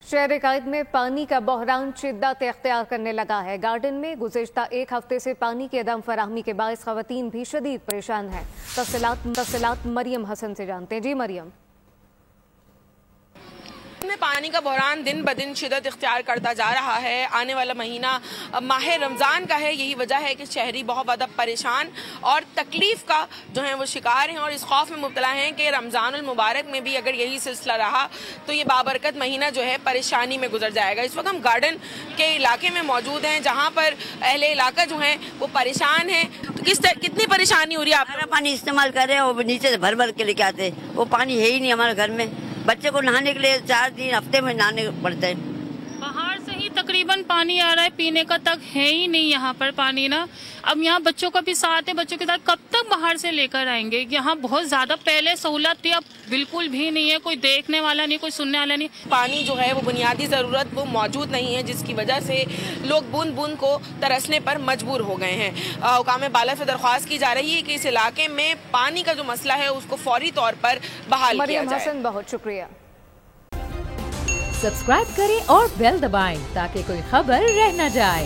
शहर कायद में पानी का बहरान शिद्दत इख्तियार करने लगा है। गार्डन में गुज़िश्ता एक हफ्ते से पानी की अदम फराहमी के बायस ख़वातीन भी शदीद परेशान हैं। तफसीलात मरियम हसन से जानते हैं। जी मरियम। में पानी का बहरान दिन ब दिन शिद्दत इख्तियार करता जा रहा है। आने वाला महीना माह रमज़ान का है। यही वजह है कि शहरी बहुत ज़्यादा परेशान और तकलीफ़ का जो है वो शिकार हैं और इस खौफ में मुब्तला हैं कि रमज़ानुल मुबारक में भी अगर यही सिलसिला रहा तो ये बाबरकत महीना जो है परेशानी में गुजर जाएगा। इस वक्त हम गार्डन के इलाके में मौजूद हैं जहाँ पर अहले इलाका जो हैं वो परेशान हैं। तो कितनी परेशानी हो रही है? आप पानी इस्तेमाल कर रहे हैं, वो नीचे से भर भर के लेके आते, वो पानी है ही नहीं हमारे घर में। बच्चे को नहाने के लिए 4 दिन हफ्ते में नहाने पड़ते हैं। बाहर से ही तकरीबन पानी आ रहा है, पीने का तक है ही नहीं यहाँ पर पानी ना। अब यहाँ बच्चों का भी साथ है, बच्चों के साथ कब तक बाहर से लेकर आएंगे? यहाँ बहुत ज्यादा पहले सहूलत थी, अब बिल्कुल भी नहीं है। कोई देखने वाला नहीं, कोई सुनने वाला नहीं। पानी जो है वो बुनियादी ज़रूरत वो मौजूद नहीं है, जिसकी वजह से लोग बूंद बूंद को तरसने पर मजबूर हो गए हैं। हुकाम बाला से दरख्वास्त की जा रही है कि इस इलाके में पानी का जो मसला है उसको फौरी तौर पर बहाल किया जाए। हसन बहुत शुक्रिया। सब्सक्राइब करें और बेल दबाएं ताकि कोई खबर रह न जाए।